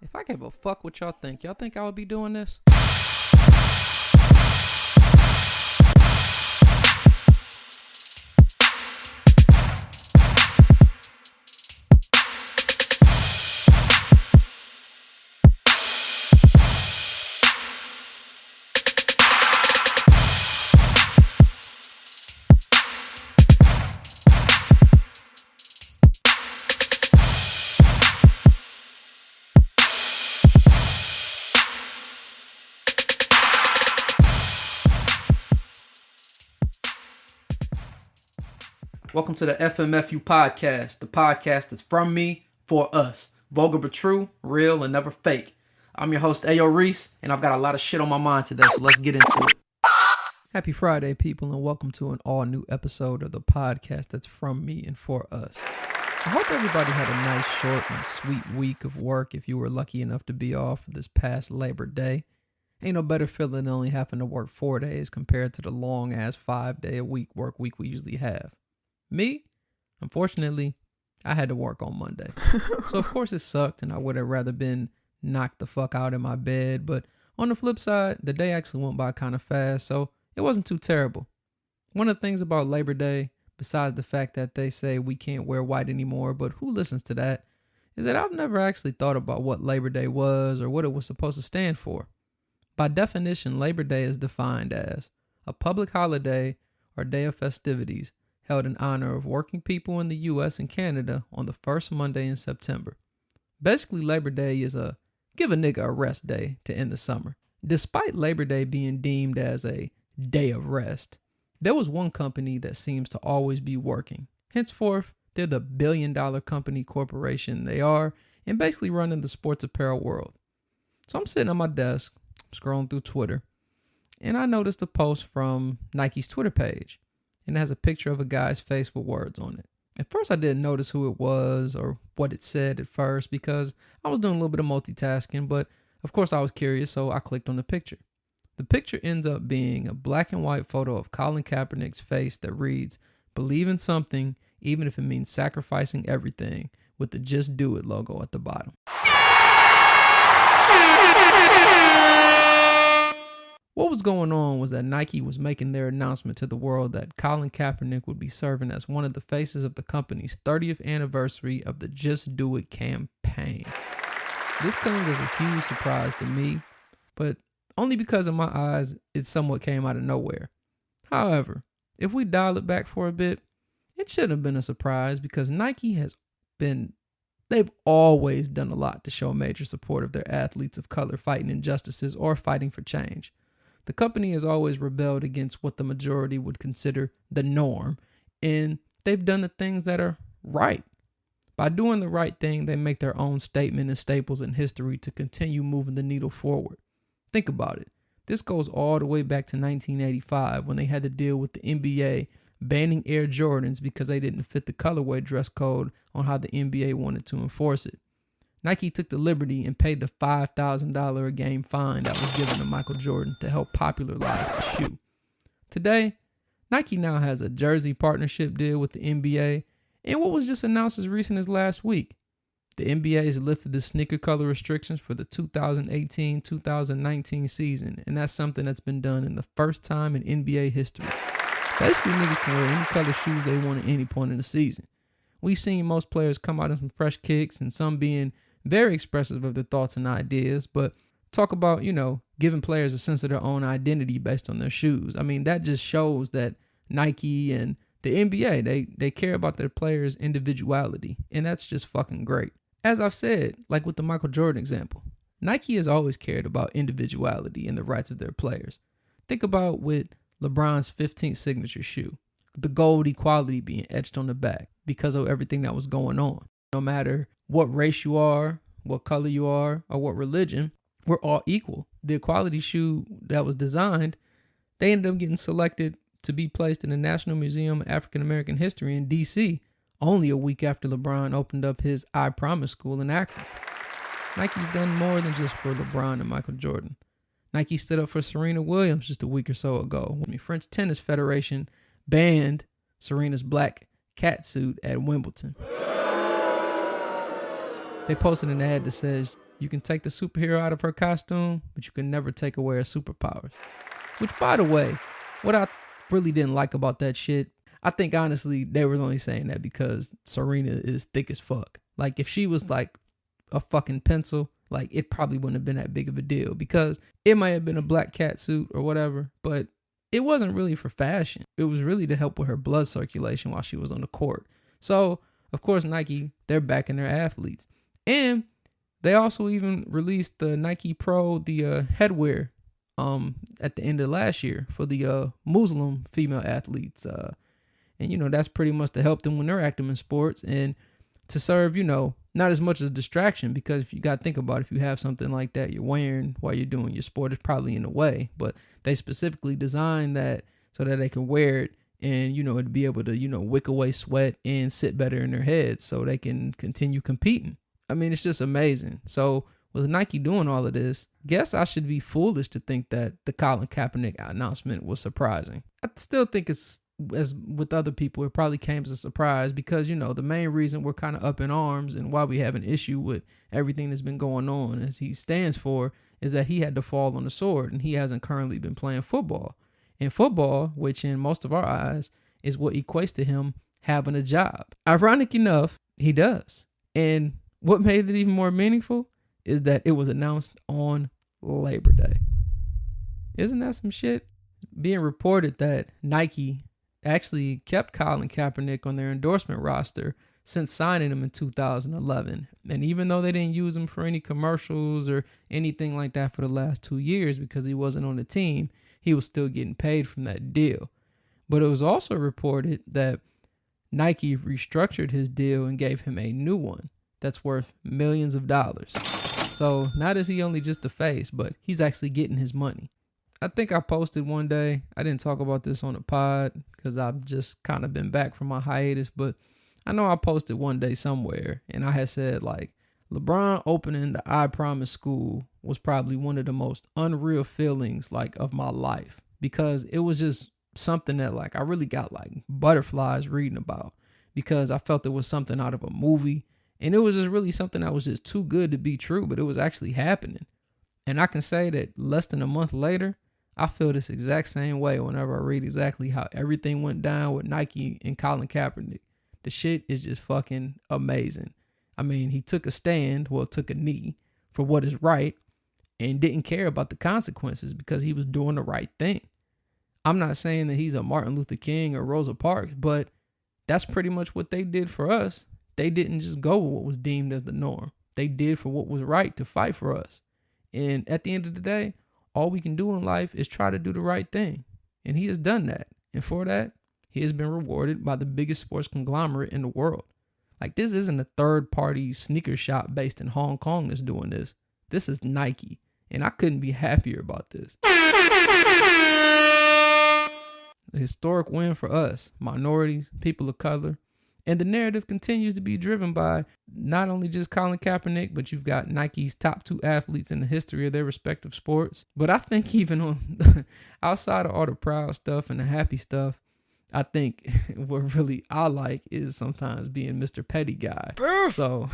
If I gave a fuck what y'all think I would be doing this? Welcome to the FMFU podcast, the podcast that's from me, for us. Vulgar but true, real and never fake. I'm your host, Reese, and I've got a lot of shit on my mind today, so let's get into it. Happy Friday, people, and welcome to an all-new episode of the podcast that's from me and for us. I hope everybody had a nice, short, and sweet week of work if you were lucky enough to be off this past Labor Day. Ain't no better feeling than only having to work 4 days compared to the long-ass 5-day-a-week work week we usually have. Me, unfortunately, I had to work on Monday. So of course it sucked and I would have rather been knocked the fuck out in my bed. But on the flip side, the day actually went by kind of fast, so it wasn't too terrible. One of the things about Labor Day, besides the fact that they say we can't wear white anymore, but who listens to that, is that I've never actually thought about what Labor Day was or what it was supposed to stand for. By definition, Labor Day is defined as a public holiday or day of festivities held in honor of working people in the U.S. and Canada on the first Monday in September. Basically, Labor Day is a give a nigga a rest day to end the summer. Despite Labor Day being deemed as a day of rest, there was one company that seems to always be working. Henceforth, they're the billion-dollar company corporation they are and basically running the sports apparel world. So I'm sitting on my desk, scrolling through Twitter, and I noticed a post from Nike's Twitter page. And it has a picture of a guy's face with words on it. At first, I didn't notice who it was or what it said at first because I was doing a little bit of multitasking, but of course I was curious, so I clicked on the picture. The picture ends up being a black and white photo of Colin Kaepernick's face that reads, "Believe in something, even if it means sacrificing everything," with the "Just Do It" logo at the bottom. What was going on was that Nike was making their announcement to the world that Colin Kaepernick would be serving as one of the faces of the company's 30th anniversary of the Just Do It campaign. This comes as a huge surprise to me, but only because in my eyes it somewhat came out of nowhere. However, if we dial it back for a bit, it shouldn't have been a surprise because they've always done a lot to show major support of their athletes of color fighting injustices or fighting for change. The company has always rebelled against what the majority would consider the norm, and they've done the things that are right. By doing the right thing, they make their own statement and staples in history to continue moving the needle forward. Think about it. This goes all the way back to 1985 when they had to deal with the NBA banning Air Jordans because they didn't fit the colorway dress code on how the NBA wanted to enforce it. Nike took the liberty and paid the $5,000 a game fine that was given to Michael Jordan to help popularize the shoe. Today, Nike now has a jersey partnership deal with the NBA, and what was just announced as recent as last week, the NBA has lifted the sneaker color restrictions for the 2018-2019 season, and that's something that's been done in the first time in NBA history. Basically, niggas can wear any color shoes they want at any point in the season. We've seen most players come out in some fresh kicks and some being very expressive of their thoughts and ideas, but talk about, giving players a sense of their own identity based on their shoes. I mean, that just shows that Nike and the NBA, they care about their players' individuality, and that's just fucking great. As I've said, like with the Michael Jordan example, Nike has always cared about individuality and the rights of their players. Think about with LeBron's 15th signature shoe, the gold equality being etched on the back because of everything that was going on. No matter what race you are, what color you are, or what religion, we're all equal. The equality shoe that was designed, they ended up getting selected to be placed in the National Museum of African American History in D.C. only a week after LeBron opened up his I Promise school in Akron. Nike's done more than just for LeBron and Michael Jordan. Nike stood up for Serena Williams just a week or so ago when the French Tennis Federation banned Serena's black catsuit at Wimbledon. They posted an ad that says, you can take the superhero out of her costume, but you can never take away her superpowers. Which, by the way, what I really didn't like about that shit, I think honestly they were only saying that because Serena is thick as fuck. Like, if she was like a fucking pencil, like, it probably wouldn't have been that big of a deal because it might have been a black cat suit or whatever, but it wasn't really for fashion. It was really to help with her blood circulation while she was on the court. So, of course, Nike, they're backing their athletes. And they also even released the Nike Pro, the headwear, at the end of last year for the Muslim female athletes. And, you know, that's pretty much to help them when they're active in sports and to serve, you know, not as much as a distraction, because if you got to think about it, if you have something like that you're wearing while you're doing your sport, it's probably in the way. But they specifically designed that so that they can wear it and, you know, it'd be able to, you know, wick away sweat and sit better in their heads so they can continue competing. I mean, it's just amazing. So with Nike doing all of this, guess I should be foolish to think that the Colin Kaepernick announcement was surprising. I still think it's, as with other people, it probably came as a surprise because, you know, the main reason we're kind of up in arms and why we have an issue with everything that's been going on, as he stands for, is that he had to fall on the sword and he hasn't currently been playing football. And football, which in most of our eyes is what equates to him having a job. Ironic enough, he does. And what made it even more meaningful is that it was announced on Labor Day. Isn't that some shit? Being reported that Nike actually kept Colin Kaepernick on their endorsement roster since signing him in 2011. And even though they didn't use him for any commercials or anything like that for the last 2 years because he wasn't on the team, he was still getting paid from that deal. But it was also reported that Nike restructured his deal and gave him a new one that's worth millions of dollars. So not is he only just a face, but he's actually getting his money. I think I posted one day, I didn't talk about this on the pod because I've just kind of been back from my hiatus, but I know I posted one day somewhere and I had said like, LeBron opening the I Promise school was probably one of the most unreal feelings like of my life, because it was just something that like I really got like butterflies reading about, because I felt it was something out of a movie and it was just really something that was just too good to be true, but it was actually happening. And I can say that less than a month later, I feel this exact same way whenever I read exactly how everything went down with Nike and Colin Kaepernick. The shit is just fucking amazing. I mean, he took a stand, took a knee for what is right and didn't care about the consequences because he was doing the right thing. I'm not saying that he's a Martin Luther King or Rosa Parks, but that's pretty much what they did for us. They didn't just go with what was deemed as the norm. They did for what was right to fight for us. And at the end of the day, all we can do in life is try to do the right thing. And he has done that. And for that, he has been rewarded by the biggest sports conglomerate in the world. Like, this isn't a third-party sneaker shop based in Hong Kong that's doing this. This is Nike. And I couldn't be happier about this. A historic win for us, minorities, people of color. And the narrative continues to be driven by not only just Colin Kaepernick, but you've got Nike's top 2 athletes in the history of their respective sports. But I think even on outside of all the proud stuff and the happy stuff, I think what really I like is sometimes being Mr. Petty Guy. So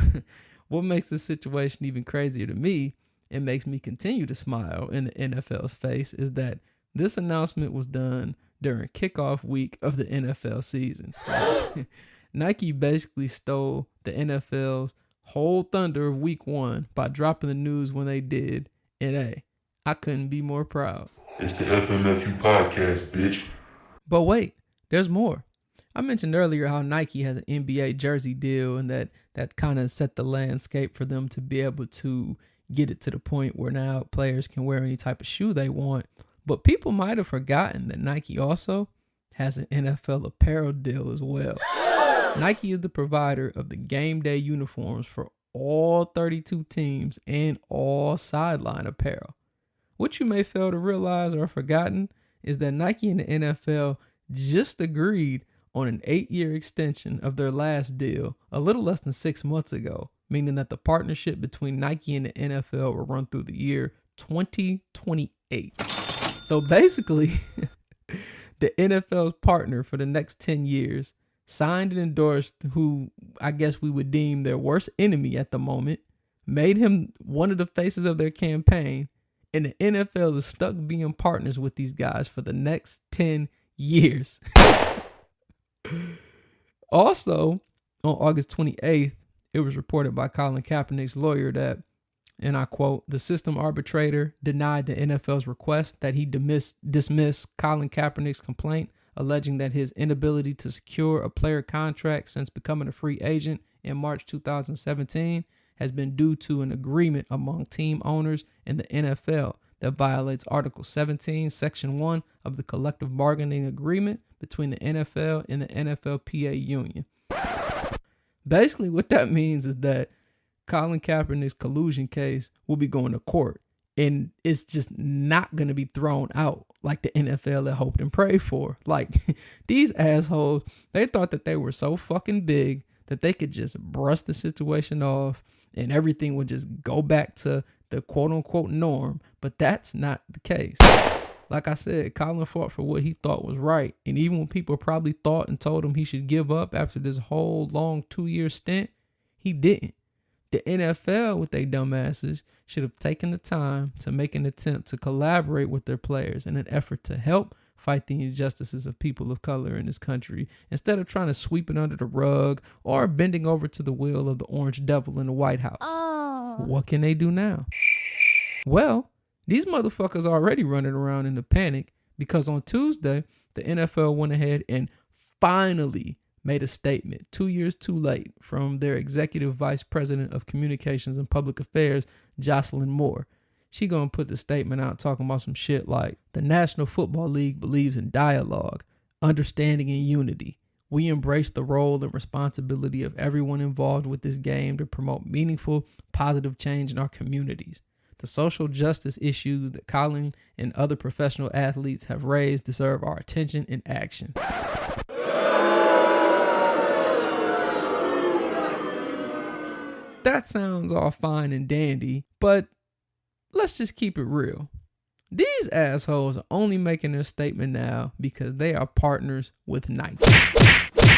what makes this situation even crazier to me and makes me continue to smile in the NFL's face is that this announcement was done during kickoff week of the NFL season. Nike basically stole the NFL's whole thunder of week 1 by dropping the news when they did. And hey, I couldn't be more proud. It's the FMFU podcast, bitch. But wait, there's more. I mentioned earlier how Nike has an NBA jersey deal and that kind of set the landscape for them to be able to get it to the point where now players can wear any type of shoe they want. But people might have forgotten that Nike also has an NFL apparel deal as well. Nike is the provider of the game day uniforms for all 32 teams and all sideline apparel. What you may fail to realize or have forgotten is that Nike and the NFL just agreed on an 8-year extension of their last deal a little less than 6 months ago, meaning that the partnership between Nike and the NFL will run through the year 2028. So basically, the NFL's partner for the next 10 years signed and endorsed who I guess we would deem their worst enemy at the moment, made him one of the faces of their campaign, and the NFL is stuck being partners with these guys for the next 10 years. Also, on August 28th, it was reported by Colin Kaepernick's lawyer that, and I quote, the system arbitrator denied the NFL's request that he dismiss Colin Kaepernick's complaint, alleging that his inability to secure a player contract since becoming a free agent in March 2017 has been due to an agreement among team owners and the NFL that violates Article 17, Section 1 of the collective bargaining agreement between the NFL and the NFLPA union. Basically, what that means is that Colin Kaepernick's collusion case will be going to court, and it's just not going to be thrown out like the NFL had hoped and prayed for. Like, these assholes, they thought that they were so fucking big that they could just brush the situation off and everything would just go back to the quote-unquote norm, but that's not the case. Like I said, Colin fought for what he thought was right, and even when people probably thought and told him he should give up after this whole long 2-year stint, he didn't. The NFL, with their dumbasses, should have taken the time to make an attempt to collaborate with their players in an effort to help fight the injustices of people of color in this country, instead of trying to sweep it under the rug or bending over to the will of the orange devil in the White House. Oh. What can they do now? Well, these motherfuckers are already running around in a panic because on Tuesday, the NFL went ahead and finally made a statement 2 years too late from their executive vice president of communications and public affairs, Jocelyn Moore. She gonna put the statement out talking about some shit like, the National Football League believes in dialogue, understanding, and unity. We embrace the role and responsibility of everyone involved with this game to promote meaningful, positive change in our communities. The social justice issues that Colin and other professional athletes have raised deserve our attention and action. That sounds all fine and dandy, but let's just keep it real. These assholes are only making their statement now because they are partners with Nike.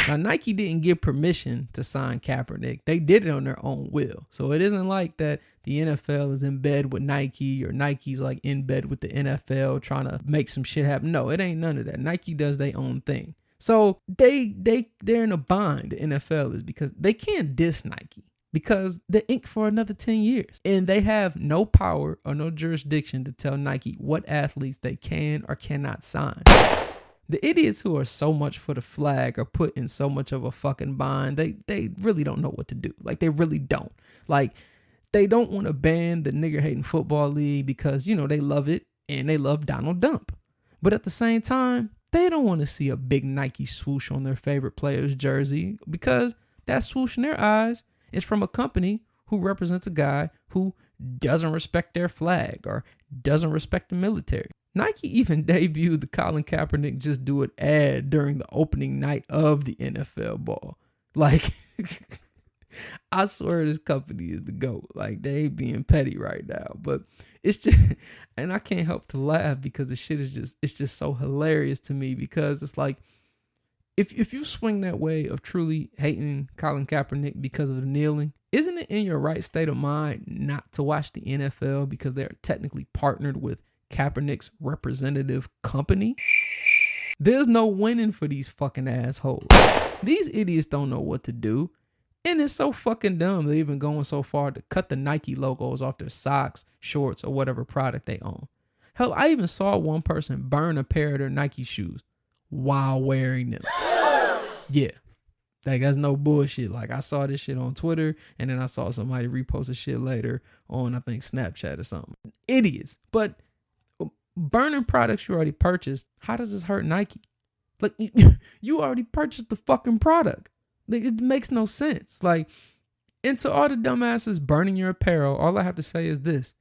Now, Nike didn't give permission to sign Kaepernick. They did it on their own will. So it isn't like that the NFL is in bed with Nike or Nike's like in bed with the NFL trying to make some shit happen. No, it ain't none of that. Nike does their own thing. So they're in a bind, the NFL is, because they can't diss Nike because they're inked for another 10 years. And they have no power or no jurisdiction to tell Nike what athletes they can or cannot sign. The idiots who are so much for the flag are put in so much of a fucking bind. They really don't know what to do. Like, they really don't. Like, they don't want to ban the nigger-hating football league because, you know, they love it and they love Donald Dump. But at the same time, they don't want to see a big Nike swoosh on their favorite player's jersey because that swoosh in their eyes is from a company who represents a guy who doesn't respect their flag or doesn't respect the military. Nike even debuted the Colin Kaepernick Just Do It ad during the opening night of the NFL ball. Like, I swear this company is the GOAT. Like, they ain't being petty right now. But it's just, and I can't help to laugh because the shit is just, it's just so hilarious to me because it's like, if you swing that way of truly hating Colin Kaepernick because of the kneeling, isn't it in your right state of mind not to watch the NFL because they're technically partnered with Kaepernick's representative company? There's no winning for these fucking assholes. These idiots don't know what to do. And it's so fucking dumb they're even going so far to cut the Nike logos off their socks, shorts, or whatever product they own. Hell, I even saw one person burn a pair of their Nike shoes while wearing them. Yeah. Like, that's no bullshit. Like, I saw this shit on Twitter, and then I saw somebody repost a shit later on, I think, Snapchat or something. Idiots. But burning products you already purchased, how does this hurt Nike? Like, you already purchased the fucking product. Like, it makes no sense. Like, and to all the dumbasses burning your apparel, all I have to say is this: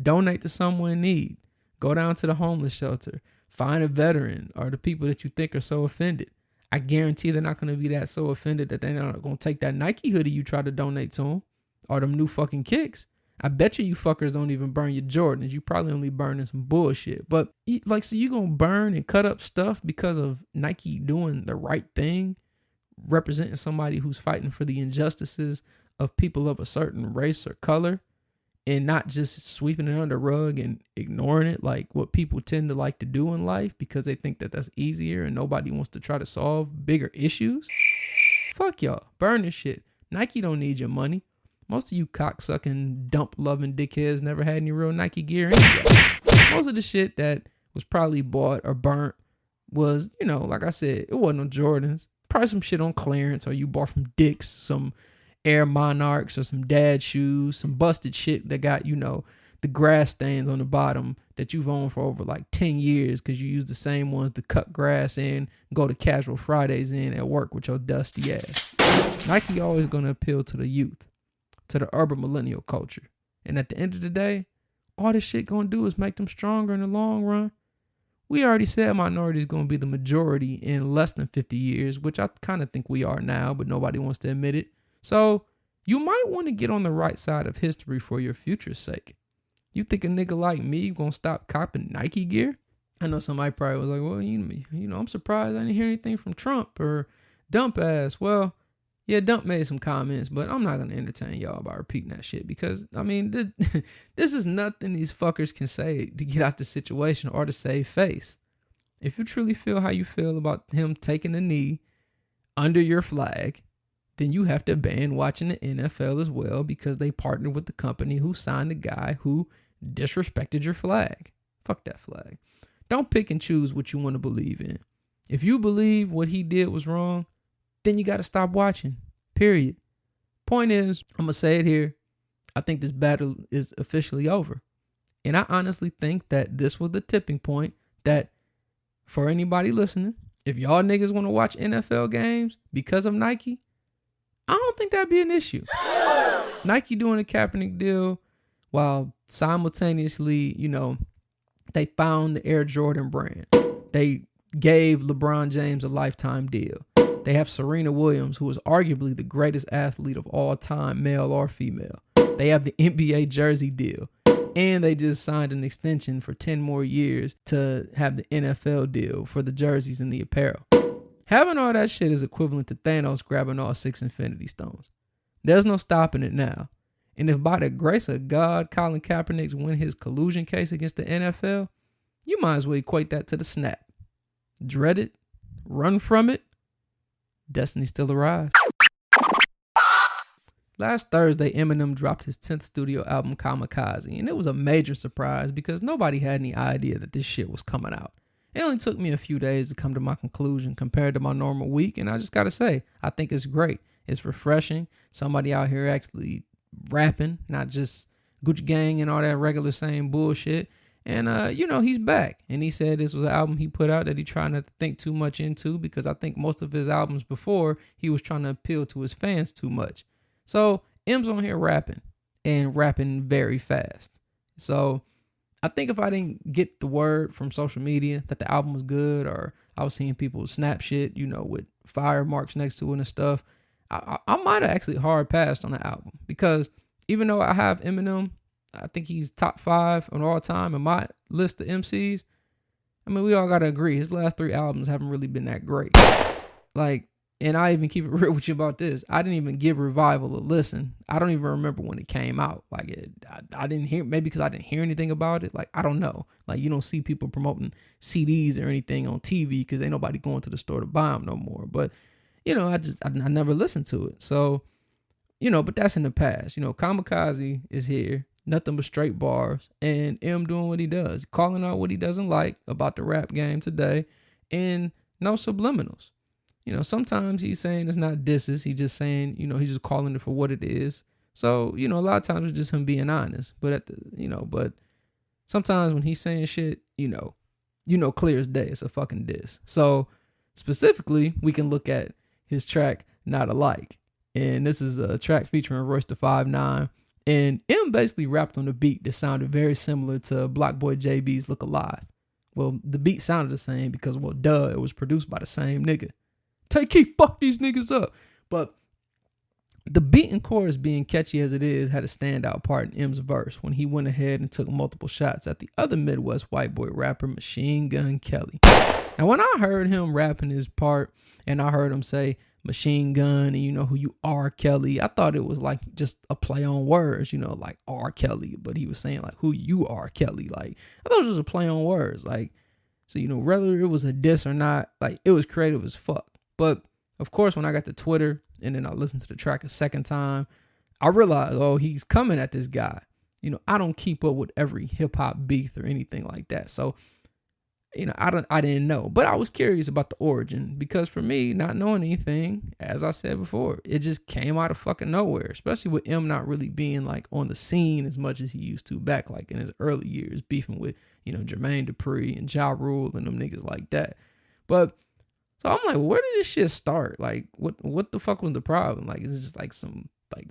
donate to someone in need. Go down to the homeless shelter. Find a veteran or the people that you think are so offended. I guarantee they're not going to be that so offended that they're not going to take that Nike hoodie you try to donate to them or them new fucking kicks. I bet you fuckers don't even burn your Jordans. You probably only burning some bullshit. But like, so you going to burn and cut up stuff because of Nike doing the right thing representing somebody who's fighting for the injustices of people of a certain race or color and not just sweeping it under the rug and ignoring it like what people tend to like to do in life because they think that that's easier and nobody wants to try to solve bigger issues. Fuck y'all. Burn this shit. Nike don't need your money. Most of you cocksucking, dump-loving dickheads never had any real Nike gear anyway. Most of the shit that was probably bought or burnt was, like I said, it wasn't on Jordans. Probably some shit on clearance or you bought from Dick's, some Air Monarchs or some dad shoes, some busted shit that got, the grass stains on the bottom that you've owned for over like 10 years because you use the same ones to cut grass in, go to casual Fridays in at work with your dusty ass. Nike always going to appeal to the youth, to the urban millennial culture. And at the end of the day, all this shit going to do is make them stronger in the long run. We already said minority is going to be the majority in less than 50 years, which I kind of think we are now, but nobody wants to admit it. So you might want to get on the right side of history for your future's sake. You think a nigga like me gonna stop copping Nike gear? I know somebody probably was like, well, I'm surprised I didn't hear anything from Trump or Dump ass. Well, yeah, Dump made some comments, but I'm not gonna entertain y'all by repeating that shit because, this is nothing these fuckers can say to get out the situation or to save face. If you truly feel how you feel about him taking a knee under your flag, then you have to ban watching the NFL as well because they partnered with the company who signed the guy who disrespected your flag. Fuck that flag. Don't pick and choose what you want to believe in. If you believe what he did was wrong, then you got to stop watching. Period. Point is, I'm going to say it here. I think this battle is officially over. And I honestly think that this was the tipping point that for anybody listening, if y'all niggas want to watch NFL games because of Nike, I don't think that'd be an issue. Nike doing a Kaepernick deal while simultaneously, they found the Air Jordan brand. They gave LeBron James a lifetime deal. They have Serena Williams, who is arguably the greatest athlete of all time, male or female. They have the NBA jersey deal. And they just signed an extension for 10 more years to have the NFL deal for the jerseys and the apparel. Having all that shit is equivalent to Thanos grabbing all 6 Infinity Stones. There's no stopping it now. And if by the grace of God, Colin Kaepernick win his collusion case against the NFL, you might as well equate that to the snap. Dread it, run from it, destiny still arrives. Last Thursday, Eminem dropped his 10th studio album, Kamikaze, and it was a major surprise because nobody had any idea that this shit was coming out. It only took me a few days to come to my conclusion compared to my normal week, and I just gotta say, I think it's great. It's refreshing. Somebody out here actually rapping, not just Gucci Gang and all that regular same bullshit. And, he's back. And he said this was an album he put out that he tried not to think too much into because I think most of his albums before, he was trying to appeal to his fans too much. So, M's on here rapping and rapping very fast. So, I think if I didn't get the word from social media that the album was good or I was seeing people snap shit, with fire marks next to it and stuff, I might have actually hard passed on the album because even though I have Eminem, I think he's top 5 on all time in my list of MCs. We all got to agree. His last 3 albums haven't really been that great. And I even keep it real with you about this. I didn't even give Revival a listen. I don't even remember when it came out. I didn't hear, maybe because I didn't hear anything about it. I don't know. You don't see people promoting CDs or anything on TV because ain't nobody going to the store to buy them no more. But, I never listened to it. So, but that's in the past. Kamikaze is here. Nothing but straight bars. And M doing what he does. Calling out what he doesn't like about the rap game today. And no subliminals. Sometimes he's saying it's not disses. He's just saying, he's just calling it for what it is. So, a lot of times it's just him being honest. But but sometimes when he's saying shit, clear as day, it's a fucking diss. So specifically, we can look at his track Not Alike. And this is a track featuring Royce da 5'9". And M basically rapped on a beat that sounded very similar to Blockboy JB's Look Alive. Well, the beat sounded the same because, it was produced by the same nigga. Take Keith, fuck these niggas up. But the beat and chorus, being catchy as it is, had a standout part in M's verse when he went ahead and took multiple shots at the other Midwest white boy rapper, Machine Gun Kelly. Now, when I heard him rapping his part and I heard him say, Machine Gun and who you are, Kelly. I thought it was like just a play on words, like R. Kelly, but he was saying like who you are, Kelly. Like I thought it was just a play on words. Like, so whether it was a diss or not, like it was creative as fuck. But of course, when I got to Twitter and then I listened to the track a second time, I realized, oh, he's coming at this guy. I don't keep up with every hip hop beef or anything like that. So, I didn't know, but I was curious about the origin because for me, not knowing anything, as I said before, it just came out of fucking nowhere, especially with M not really being like on the scene as much as he used to back like in his early years, beefing with, Jermaine Dupri and Ja Rule and them niggas like that. But so I'm like, where did this shit start? Like, what the fuck was the problem? Like, is it just like some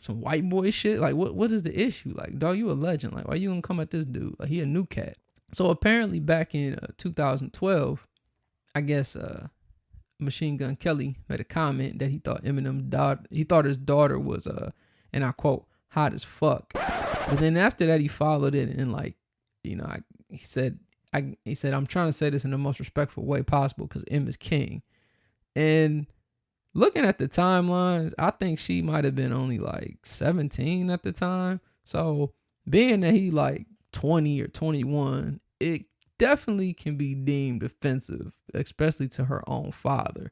white boy shit? Like, what is the issue? Like, dog, you a legend. Like, why you gonna come at this dude? Like, he a new cat. So apparently back in 2012, I guess Machine Gun Kelly made a comment that he thought his daughter was and I quote, hot as fuck. But then after that he followed it and like, he said I'm trying to say this in the most respectful way possible because M is king. And looking at the timelines, I think she might have been only like 17 at the time. So being that he like 20 or 21, it definitely can be deemed offensive, especially to her own father.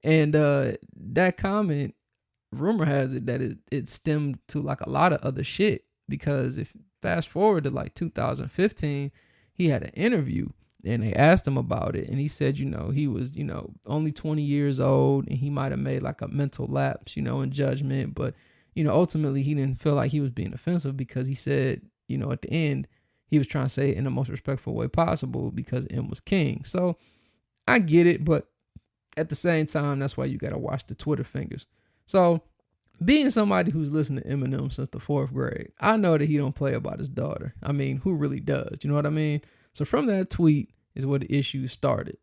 And that comment, rumor has it that it stemmed to like a lot of other shit, because if fast forward to like 2015, he had an interview and they asked him about it, and he said, he was, only 20 years old and he might have made like a mental lapse, in judgment, but ultimately he didn't feel like he was being offensive because he said, at the end, he was trying to say it in the most respectful way possible because M was king. So I get it, but at the same time, that's why you got to watch the Twitter fingers. So being somebody who's listened to Eminem since the 4th grade, I know that he don't play about his daughter. I mean, who really does? You know what I mean? So from that tweet is where the issue started.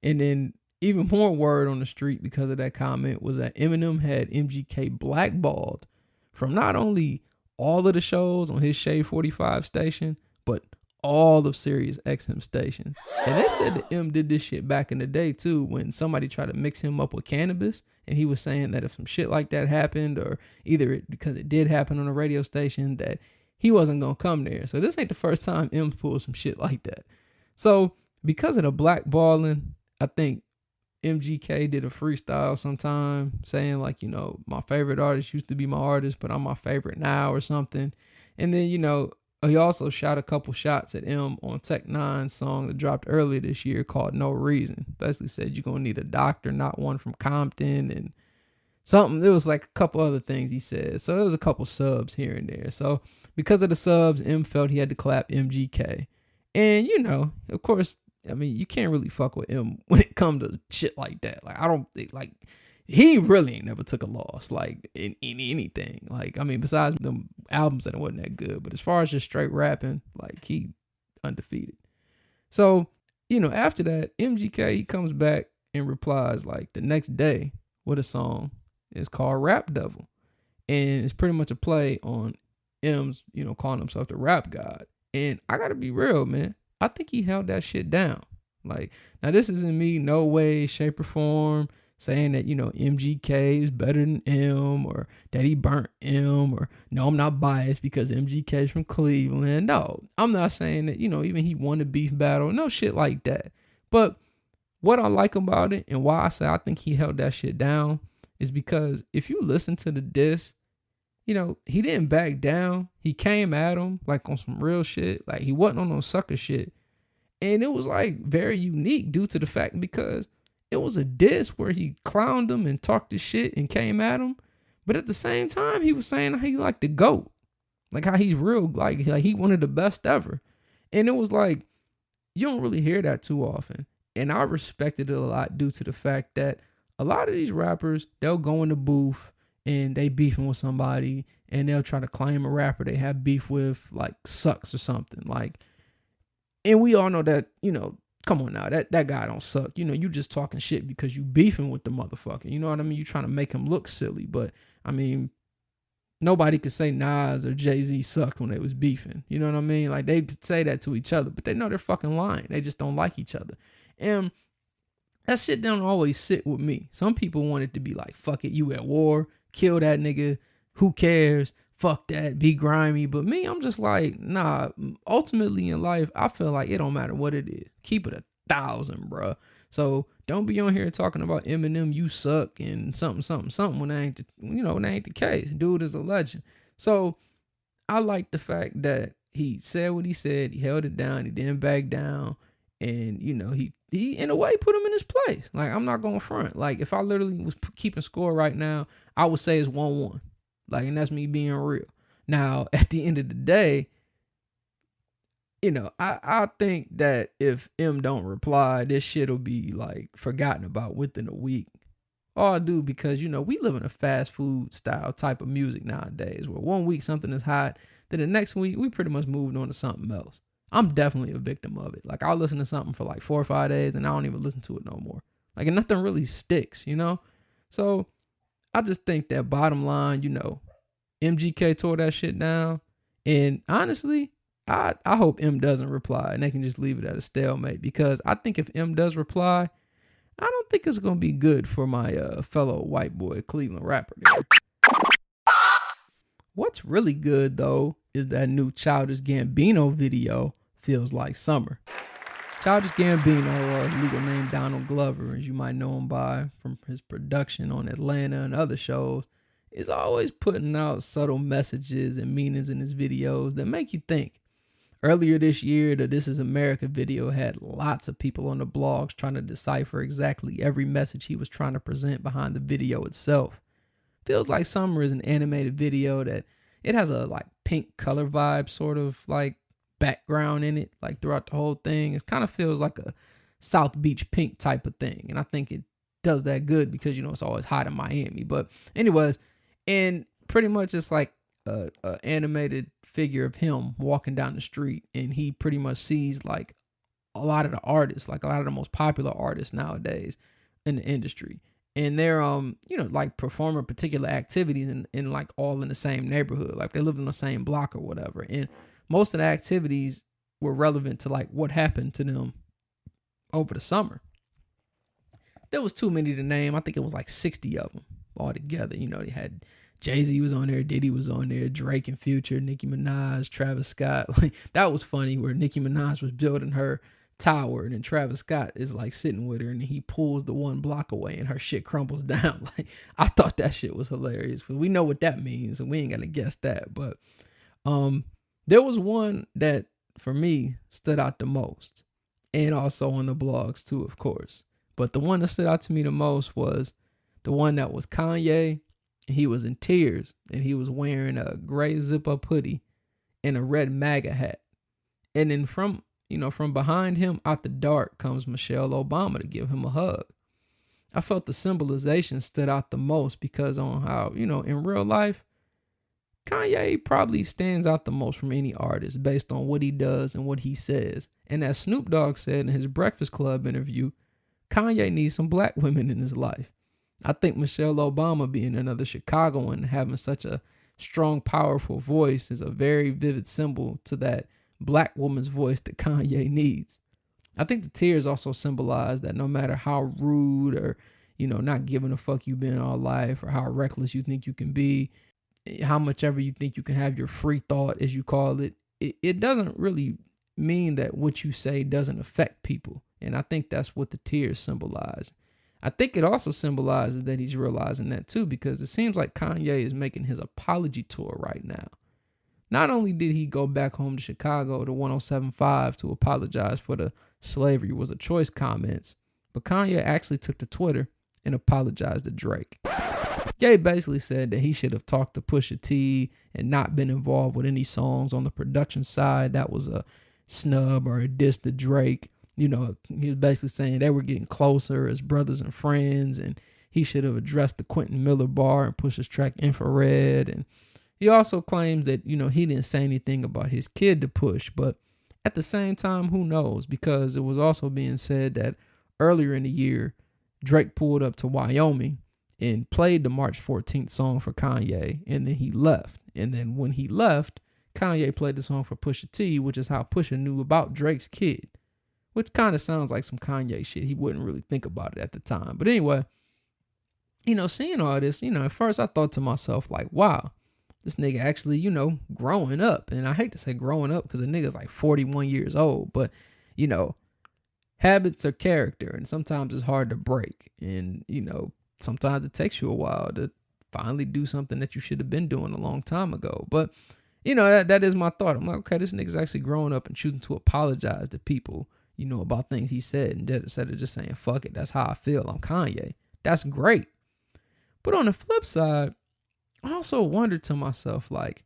And then even more word on the street because of that comment was that Eminem had MGK blackballed from not only all of the shows on his Shade 45 station, but all of Sirius XM stations. And they said that M did this shit back in the day too, when somebody tried to mix him up with cannabis, and he was saying that if some shit like that happened, or either because it did happen on a radio station, that he wasn't gonna come there. So this ain't the first time M pulled some shit like that. So because of the blackballing, I think MGK did a freestyle sometime saying like, my favorite artist used to be my artist, but I'm my favorite now or something. And then, he also shot a couple shots at M on Tech Nine's song that dropped earlier this year called No Reason. Basically said you're going to need a doctor, not one from Compton, and something. There was like a couple other things he said. So there was a couple subs here and there. So because of the subs, M felt he had to clap MGK. And, of course, I mean, you can't really fuck with M when it comes to shit like that. Like, I don't think, like, he really ain't never took a loss, like, in anything. Like, I mean, besides them albums that wasn't that good. But as far as just straight rapping, like, he undefeated. So, after that, MGK, he comes back and replies, like, the next day with a song. It's called Rap Devil. And it's pretty much a play on M's, calling himself the rap god. And I gotta be real, man. I think he held that shit down. Like, now this isn't me, no way, shape, or form, saying that, MGK is better than M, or that he burnt M, or no, I'm not biased because MGK is from Cleveland. No, I'm not saying that, even he won the beef battle. No shit like that. But what I like about it and why I say I think he held that shit down is because if you listen to the diss, he didn't back down. He came at him like on some real shit. Like, he wasn't on no sucker shit. And it was like very unique due to the fact because it was a diss where he clowned him and talked his shit and came at him. But at the same time, he was saying how he like the GOAT. Like how he's real, like he one of the best ever. And it was like, you don't really hear that too often. And I respected it a lot due to the fact that a lot of these rappers, they'll go in the booth and they beefing with somebody and they'll try to claim a rapper they have beef with, like sucks or something. Like, and we all know that, come on now, that guy don't suck. You just talking shit because you beefing with the motherfucker. You know what I mean? You trying to make him look silly. But I mean, nobody could say Nas or Jay-Z sucked when they was beefing. You know what I mean? Like, they could say that to each other, but they know they're fucking lying. They just don't like each other. And that shit don't always sit with me. Some people want it to be like, fuck it, you at war, kill that nigga, who cares, fuck that, be grimy. But me, I'm just like, nah, ultimately in life, I feel like it don't matter what it is. Keep it 1,000, bruh. So don't be on here talking about Eminem, you suck, and something when that ain't that ain't the case. Dude is a legend. So I like the fact that he said what he said, he held it down, he didn't back down, and he in a way put him in his place. Like, I'm not going front. Like, if I literally was keeping score right now, I would say it's 1-1. Like, and that's me being real. Now, at the end of the day, I think that if M don't reply, this shit'll be like forgotten about within a week. All I do because we live in a fast food style type of music nowadays, where one week something is hot, then the next week we pretty much moved on to something else. I'm definitely a victim of it. Like, I'll listen to something for like 4 or 5 days and I don't even listen to it no more. Like, and nothing really sticks, So I just think that bottom line, MGK tore that shit down. And honestly, I hope M doesn't reply and they can just leave it at a stalemate, because I think if M does reply, I don't think it's going to be good for my fellow white boy Cleveland rapper there. What's really good, though, is that new Childish Gambino video, Feels Like Summer. Childish Gambino, or legal name Donald Glover, as you might know him by from his production on Atlanta and other shows, is always putting out subtle messages and meanings in his videos that make you think. Earlier this year, the This Is America video had lots of people on the blogs trying to decipher exactly every message he was trying to present behind the video itself. Feels Like Summer is an animated video that it has a like pink color vibe sort of like background in it, like throughout the whole thing. It kind of feels like a South Beach pink type of thing. And I think it does that good because, it's always hot in Miami. But anyways, and pretty much it's like a animated figure of him walking down the street, and he pretty much sees like a lot of the artists, like a lot of the most popular artists nowadays in the industry, and they're like performing particular activities in like all in the same neighborhood, like they live in the same block or whatever. And most of the activities were relevant to like what happened to them over the summer. There was too many to name. I think it was like 60 of them all together. They had Jay-Z was on there, Diddy was on there, Drake and Future, Nicki Minaj, Travis Scott. Like, that was funny, where Nicki Minaj was building her tower and then Travis Scott is like sitting with her and he pulls the one block away and her shit crumbles down. Like, I thought that shit was hilarious, because we know what that means and we ain't gotta guess that. But there was one that for me stood out the most, and also on the blogs too, of course. But the one that stood out to me the most was the one that was Kanye. He was in tears and he was wearing a gray zip-up hoodie and a red MAGA hat. And then from behind him out the dark comes Michelle Obama to give him a hug. I felt the symbolization stood out the most because on how, in real life, Kanye probably stands out the most from any artist based on what he does and what he says. And as Snoop Dogg said in his Breakfast Club interview, Kanye needs some black women in his life. I think Michelle Obama being another Chicagoan and having such a strong, powerful voice is a very vivid symbol to that black woman's voice that Kanye needs. I think the tears also symbolize that no matter how rude or, not giving a fuck you've been all life, or how reckless you think you can be, how much ever you think you can have your free thought, as you call it, it doesn't really mean that what you say doesn't affect people. And I think that's what the tears symbolize. I think it also symbolizes that he's realizing that too, because it seems like Kanye is making his apology tour right now. Not only did he go back home to Chicago to 107.5 to apologize for the slavery was a choice comments, but Kanye actually took to Twitter and apologized to Drake. Ye basically said that he should have talked to Pusha T and not been involved with any songs on the production side that was a snub or a diss to Drake. He was basically saying they were getting closer as brothers and friends, and he should have addressed the Quentin Miller bar and Pusha's track Infrared. And he also claims that, he didn't say anything about his kid to Push, but at the same time, who knows? Because it was also being said that earlier in the year, Drake pulled up to Wyoming and played the March 14th song for Kanye, and then he left. And then when he left, Kanye played the song for Pusha T, which is how Pusha knew about Drake's kid. which kind of sounds like some Kanye shit. He wouldn't really think about it at the time. But anyway, seeing all this, at first I thought to myself, like, wow, this nigga actually, growing up. And I hate to say growing up because a nigga's like 41 years old. But, habits are character. And sometimes it's hard to break. And, sometimes it takes you a while to finally do something that you should have been doing a long time ago. But, that is my thought. I'm like, okay, this nigga's actually growing up and choosing to apologize to people, about things he said. And instead of just saying, fuck it, that's how I feel, I'm Kanye. That's great. But on the flip side, I also wondered to myself, like,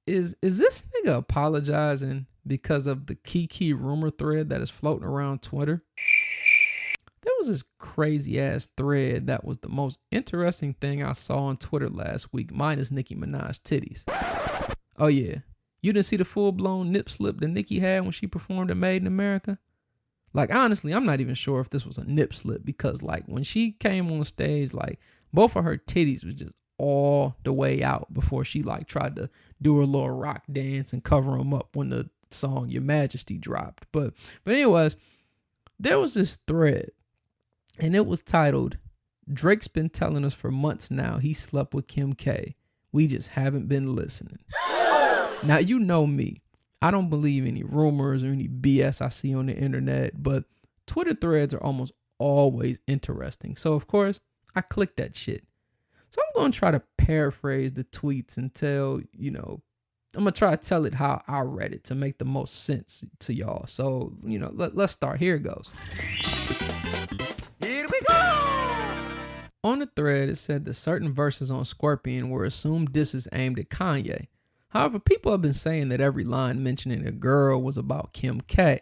is this nigga apologizing because of the Kiki rumor thread that is floating around Twitter? There was this crazy ass thread that was the most interesting thing I saw on Twitter last week, minus Nicki Minaj's titties. Oh yeah, you didn't see the full blown nip slip that Nicki had when she performed at Made in America? Like, honestly, I'm not even sure if this was a nip slip because, like, when she came on stage, like, both of her titties was just all the way out before she, like, tried to do her little rock dance and cover them up when the song Your Majesty dropped. But anyways, there was this thread, and it was titled, Drake's been telling us for months now he slept with Kim K. We just haven't been listening. Now, you know me. I don't believe any rumors or any BS I see on the internet, but Twitter threads are almost always interesting. So, of course, I clicked that shit. So I'm going to try to paraphrase the tweets and tell, I'm going to try to tell it how I read it to make the most sense to y'all. So, let's start. Here it goes. Here we go. On the thread, it said that certain verses on Scorpion were assumed disses aimed at Kanye. However, people have been saying that every line mentioning a girl was about Kim K.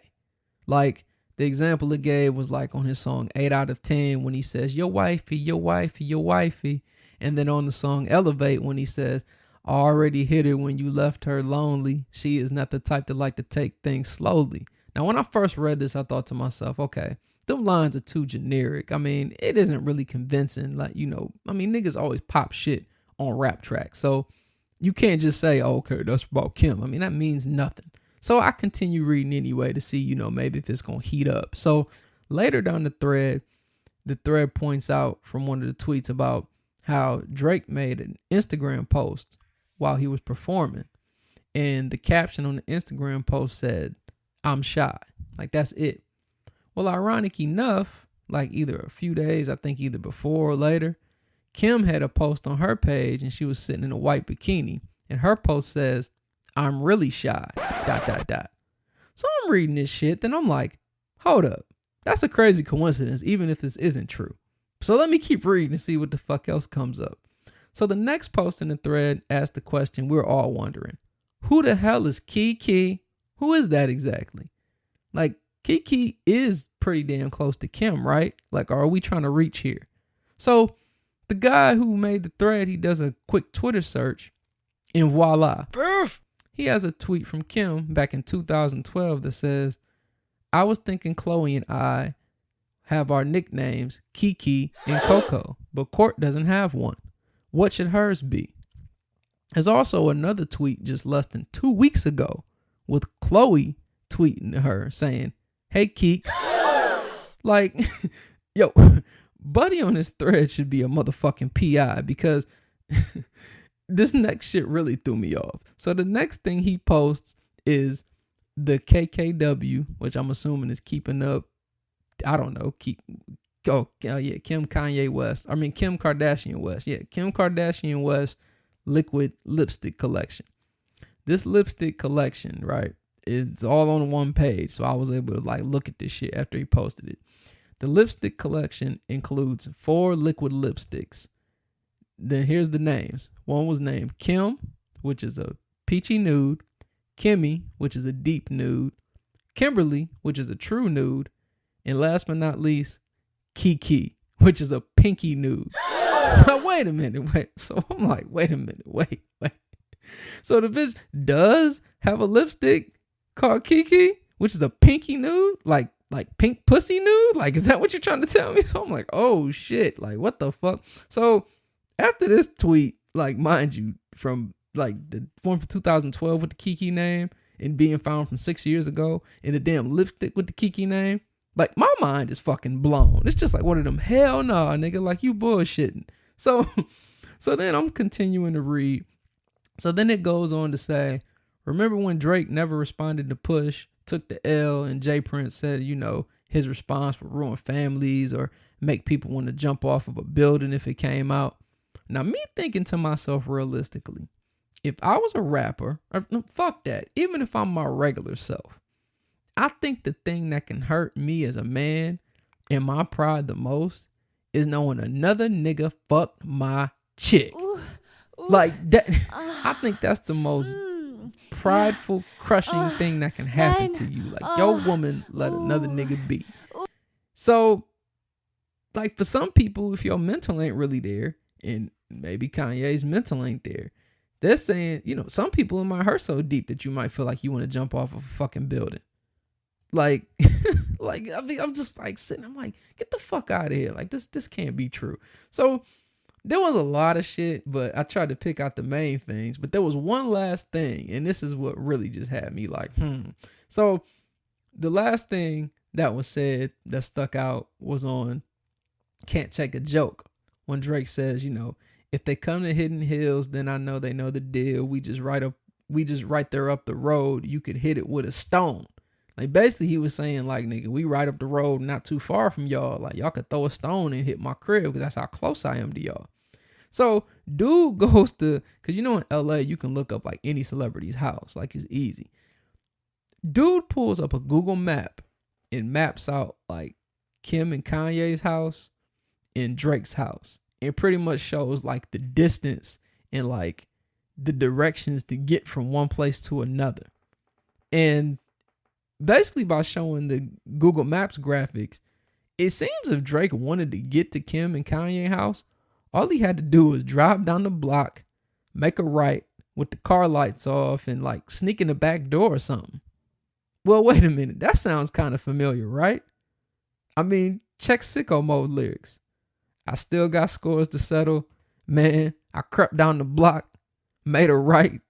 Like, the example it gave was like on his song 8 out of 10 when he says, your wifey, your wifey, your wifey. And then on the song Elevate when he says, I already hit her when you left her lonely. She is not the type to like to take things slowly. Now, when I first read this, I thought to myself, okay, them lines are too generic. I mean, it isn't really convincing. Like, niggas always pop shit on rap tracks. So you can't just say, oh, okay, that's about Kim. I mean, that means nothing. So I continue reading anyway to see, maybe if it's going to heat up. So later down the thread points out from one of the tweets about how Drake made an Instagram post while he was performing. And the caption on the Instagram post said, I'm shy. Like, that's it. Well, ironic enough, like either a few days, I think either before or later, Kim had a post on her page and she was sitting in a white bikini. And her post says, I'm really shy, ... So I'm reading this shit, then I'm like, hold up. That's a crazy coincidence, even if this isn't true. So let me keep reading and see what the fuck else comes up. So the next post in the thread asked the question we're all wondering. Who the hell is Kiki? Who is that exactly? Like, Kiki is pretty damn close to Kim, right? Like, are we trying to reach here? So the guy who made the thread, he does a quick Twitter search and voila. Proof. He has a tweet from Kim back in 2012 that says, I was thinking Chloe and I have our nicknames Kiki and Coco, but Court doesn't have one. What should hers be? There's also another tweet just less than 2 weeks ago with Chloe tweeting to her saying, hey, Keeks. Like, yo, Buddy on this thread should be a motherfucking PI because this next shit really threw me off. So the next thing he posts is the KKW, which I'm assuming is keeping up. I don't know. Kim Kardashian West. Yeah, Kim Kardashian West liquid lipstick collection. This lipstick collection, right? It's all on one page. So I was able to like look at this shit after he posted it. The lipstick collection includes 4 liquid lipsticks. Then here's the names. One was named Kim, which is a peachy nude. Kimmy, which is a deep nude. Kimberly, which is a true nude. And last but not least, Kiki, which is a pinky nude. Wait a minute. So I'm like, wait a minute. Wait. So the bitch does have a lipstick called Kiki, which is a pinky nude? Like pink pussy nude? Like, is that what you're trying to tell me? So I'm like, oh shit. Like, what the fuck? So after this tweet, like, mind you, from like the one from 2012 with the Kiki name, and being found from 6 years ago and the damn lipstick with the Kiki name. Like, my mind is fucking blown. It's just like one of them, hell no, nigga, like you bullshitting. So then I'm continuing to read. So then it goes on to say, remember when Drake never responded to Push, took the L, and J Prince said, his response would ruin families or make people want to jump off of a building if it came out. Now, me thinking to myself realistically, if I was a rapper, no, fuck that, even if I'm my regular self, I think the thing that can hurt me as a man and my pride the most is knowing another nigga fucked my chick. Ooh. Like that, I think that's the most prideful, crushing thing that can happen to you. Like, your woman let another nigga be. So, like, for some people, if your mental ain't really there, and maybe Kanye's mental ain't there, they're saying, some people it might hurt so deep that you might feel like you want to jump off of a fucking building. Like, I'm just like sitting, I'm like, get the fuck out of here. Like, this can't be true. So, there was a lot of shit, but I tried to pick out the main things. But there was one last thing, and this is what really just had me like, So, the last thing that was said that stuck out was on Can't Take a Joke. When Drake says, if they come to Hidden Hills, then I know they know the deal. We just right there up the road. You could hit it with a stone. Like, basically he was saying, like, nigga, we right up the road, not too far from y'all. Like, y'all could throw a stone and hit my crib because that's how close I am to y'all. So dude goes to, because in LA you can look up like any celebrity's house. Like, it's easy. Dude pulls up a Google map and maps out like Kim and Kanye's house and Drake's house. And pretty much shows like the distance and like the directions to get from one place to another. And basically by showing the Google Maps graphics, it seems if Drake wanted to get to Kim and Kanye's house, all he had to do was drive down the block, make a right with the car lights off, and like sneak in the back door or something. Well, wait a minute. That sounds kind of familiar, right? I mean, check Sicko Mode lyrics. I still got scores to settle. Man, I crept down the block, made a right,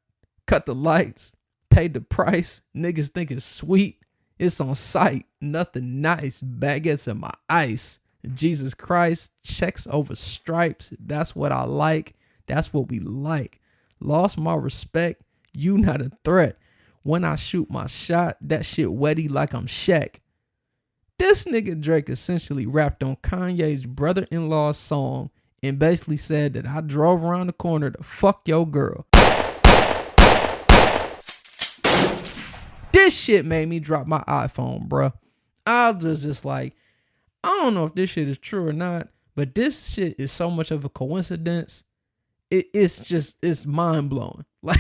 cut the lights, paid the price. Niggas think it's sweet. It's on sight. Nothing nice. Baguettes in my ice. Jesus Christ. Checks over stripes. That's what I like. That's what we like. Lost my respect. You not a threat. When I shoot my shot, that shit wetty like I'm Shaq. This nigga Drake essentially rapped on Kanye's brother-in-law's song and basically said that I drove around the corner to fuck your girl. This shit made me drop my iPhone, bruh. I was just like, I don't know if this shit is true or not, but this shit is so much of a coincidence. It's mind blowing. Like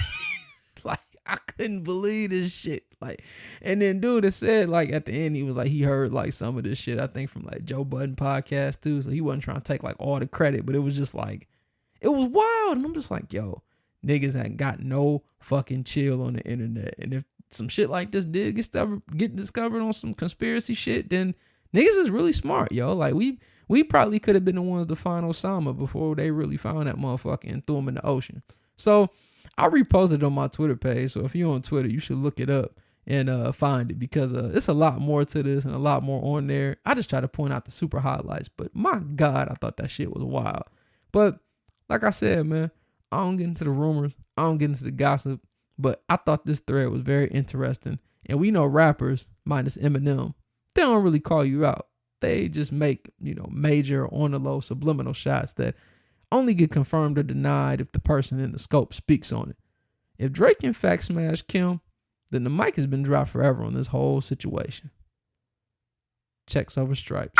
I couldn't believe this shit. Like, and then dude that said like at the end he was like he heard like some of this shit I think from like Joe Budden podcast too, so he wasn't trying to take like all the credit, but it was just like it was wild, and I'm just like, yo, niggas ain't got no fucking chill on the internet, and if some shit like this did get discovered on some conspiracy shit, then niggas is really smart, yo. Like we probably could have been the ones to find Osama before they really found that motherfucker and threw him in the ocean. So I reposted on my Twitter page. So if you're on Twitter, you should look it up and find it, because it's a lot more to this and a lot more on there. I just try to point out the super highlights, but my God, I thought that shit was wild. But like I said, man, I don't get into the rumors. I don't get into the gossip, but I thought this thread was very interesting. And we know rappers, minus Eminem, they don't really call you out. They just make, major on the low subliminal shots that only get confirmed or denied if the person in the scope speaks on it. If Drake in fact smashed Kim, then the mic has been dropped forever on this whole situation. Checks over stripes.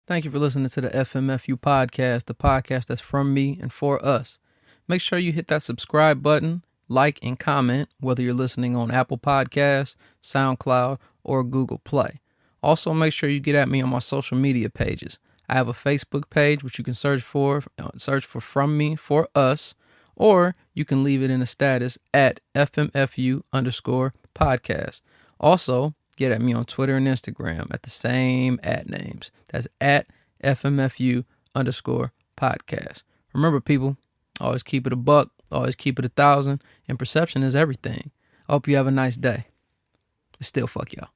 Thank you for listening to the FMFU podcast, the podcast that's from me and for us. Make sure you hit that subscribe button, like, and comment, whether you're listening on Apple Podcasts, SoundCloud, or Google Play. Also, make sure you get at me on my social media pages. I have a Facebook page, which you can search for From Me For Us, or you can leave it in a status at FMFU_podcast. Also, get at me on Twitter and Instagram at the same @names. That's at FMFU_podcast. Remember, people, always keep it a buck. Always keep it 1,000, and perception is everything. I hope you have a nice day. Still fuck y'all.